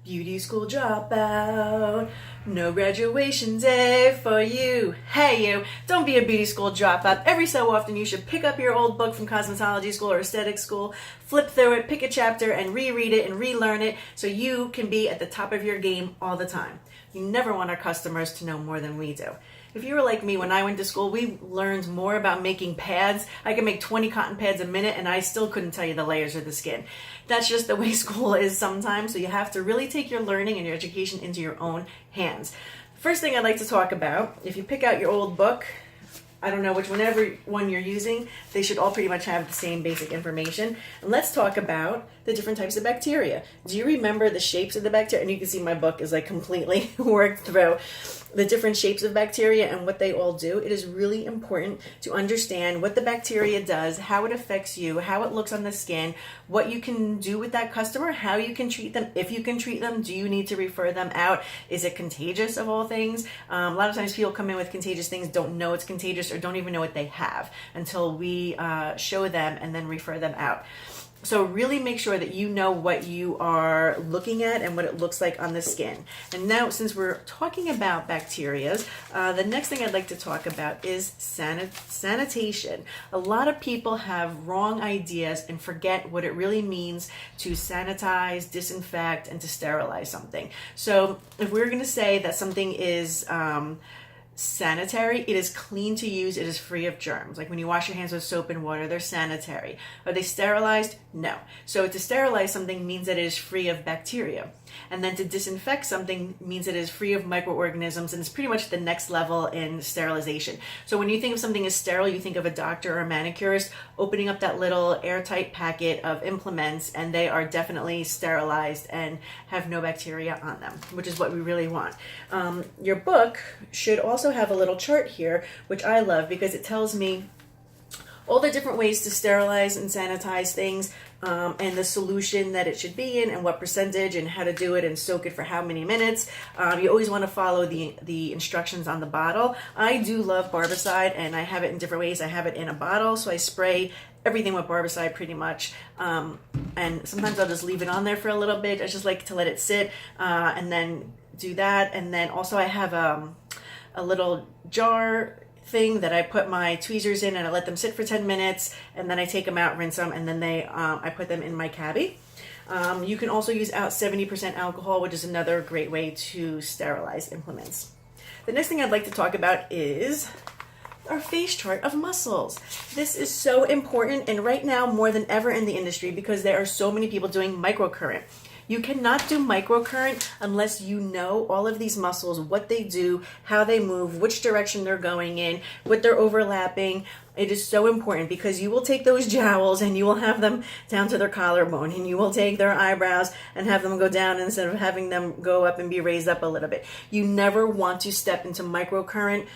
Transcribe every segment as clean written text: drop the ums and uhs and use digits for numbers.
Beauty school dropout, no graduation day for you. Hey you, don't be a beauty school dropout. Every so often you should pick up your old book from cosmetology school or aesthetic school, flip through it, pick a chapter and reread it and relearn it so you can be at the top of your game all the time. You never want our customers to know more than we do. If you were like me, when I went to school, we learned more about making pads. I could make 20 cotton pads a minute and I still couldn't tell you the layers of the skin. That's just the way school is sometimes, so you have to really take your learning and your education into your own hands. First thing I'd like to talk about, if you pick out your old book, I don't know whichever one you're using, they should all pretty much have the same basic information. And let's talk about the different types of bacteria. Do you remember the shapes of the bacteria? And you can see my book is like completely worked through the different shapes of bacteria and what they all do. It is really important to understand what the bacteria does, how it affects you, how it looks on the skin, what you can do with that customer, how you can treat them, if you can treat them, do you need to refer them out? Is it contagious of all things? A lot of times people come in with contagious things, don't know it's contagious or don't even know what they have until we show them and then refer them out. So really make sure that you know what you are looking at and what it looks like on the skin. And now, since we're talking about bacteria, the next thing I'd like to talk about is sanitation. A lot of people have wrong ideas and forget what it really means to sanitize, disinfect, and to sterilize something. So if we're going to say that something is sanitary, it is clean to use, it is free of germs. Like when you wash your hands with soap and water, they're sanitary. Are they sterilized? No. So to sterilize something means that it is free of bacteria. And then to disinfect something means that it is free of microorganisms, and it's pretty much the next level in sterilization. So when you think of something as sterile, you think of a doctor or a manicurist opening up that little airtight packet of implements, and they are definitely sterilized and have no bacteria on them, which is what we really want. Your book should also have a little chart here, which I love because it tells me all the different ways to sterilize and sanitize things, and the solution that it should be in and what percentage and how to do it and soak it for how many minutes. You always want to follow the instructions on the bottle. I do love Barbicide and I have it in different ways. I have it in a bottle, so I spray everything with Barbicide pretty much, and sometimes I'll just leave it on there for a little bit. I just like to let it sit and then do that. And then also I have a little jar thing that I put my tweezers in and I let them sit for 10 minutes and then I take them out, rinse them, and then I put them in my cabbie. You can also use out 70% alcohol, which is another great way to sterilize implements. The next thing I'd like to talk about is our face chart of muscles. This is so important, and right now more than ever in the industry, because there are so many people doing microcurrent. You cannot do microcurrent unless you know all of these muscles, what they do, how they move, which direction they're going in, what they're overlapping. It is so important because you will take those jowls and you will have them down to their collarbone, and you will take their eyebrows and have them go down instead of having them go up and be raised up a little bit. You never want to step into microcurrent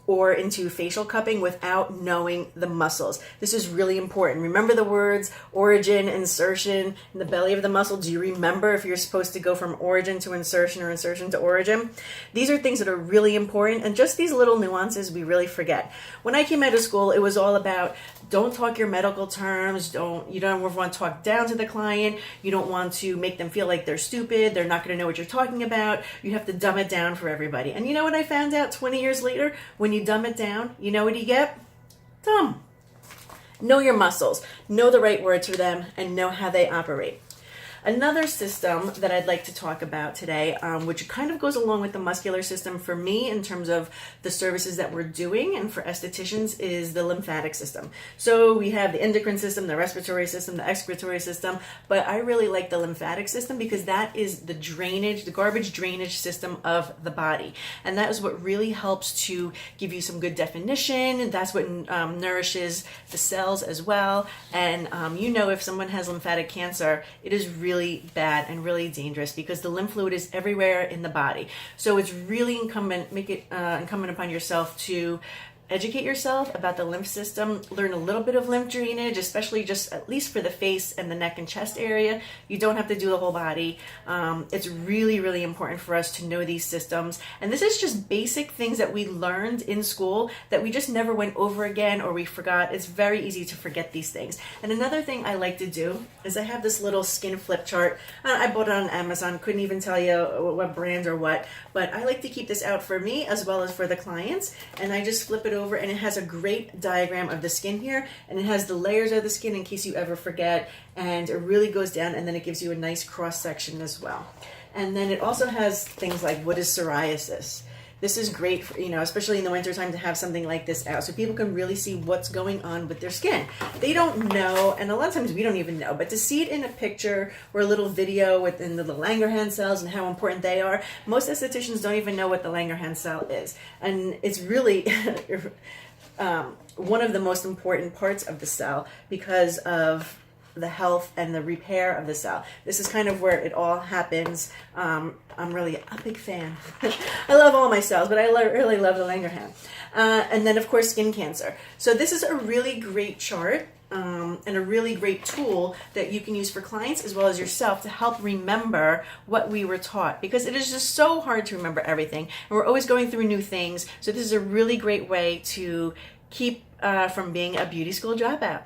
or into facial cupping without knowing the muscles. This is really important. Remember the words origin, insertion, in the belly of the muscle. Do you remember if you're supposed to go from origin to insertion or insertion to origin? These are things that are really important, and just these little nuances we really forget. When I came out of school, it was all about don't talk your medical terms, you don't want to talk down to the client, you don't want to make them feel like they're stupid, they're not going to know what you're talking about, you have to dumb it down for everybody. And you know what I found out 20 years later? When you dumb it down, you know what you get? Dumb. Know your muscles, know the right words for them, and know how they operate. Another system that I'd like to talk about today, which kind of goes along with the muscular system for me in terms of the services that we're doing and for estheticians, is the lymphatic system. So we have the endocrine system, the respiratory system, the excretory system, but I really like the lymphatic system because that is the drainage, the garbage drainage system of the body. And that is what really helps to give you some good definition. That's what nourishes the cells as well. And you know, if someone has lymphatic cancer, it is really bad and really dangerous because the lymph fluid is everywhere in the body. So it's really incumbent upon yourself to educate yourself about the lymph system, learn a little bit of lymph drainage, especially just at least for the face and the neck and chest area. You don't have to do the whole body. It's really, really important for us to know these systems. And this is just basic things that we learned in school that we just never went over again or we forgot. It's very easy to forget these things. And another thing I like to do is I have this little skin flip chart. I bought it on Amazon, couldn't even tell you what brand or what, but I like to keep this out for me as well as for the clients. And I just flip it over and it has a great diagram of the skin here, and it has the layers of the skin in case you ever forget, and it really goes down, and then it gives you a nice cross section as well. And then it also has things like what is psoriasis. This is great for, especially in the wintertime, to have something like this out so people can really see what's going on with their skin. They don't know, and a lot of times we don't even know, but to see it in a picture or a little video within the Langerhans cells and how important they are, most estheticians don't even know what the Langerhans cell is. And it's really one of the most important parts of the cell because of the health and the repair of the cell. This is kind of where it all happens. I'm really a big fan. I love all my cells, but I really love the Langerhans. And then, of course, skin cancer. So this is a really great chart and a really great tool that you can use for clients as well as yourself to help remember what we were taught, because it is just so hard to remember everything. And we're always going through new things. So this is a really great way to keep from being a beauty school dropout.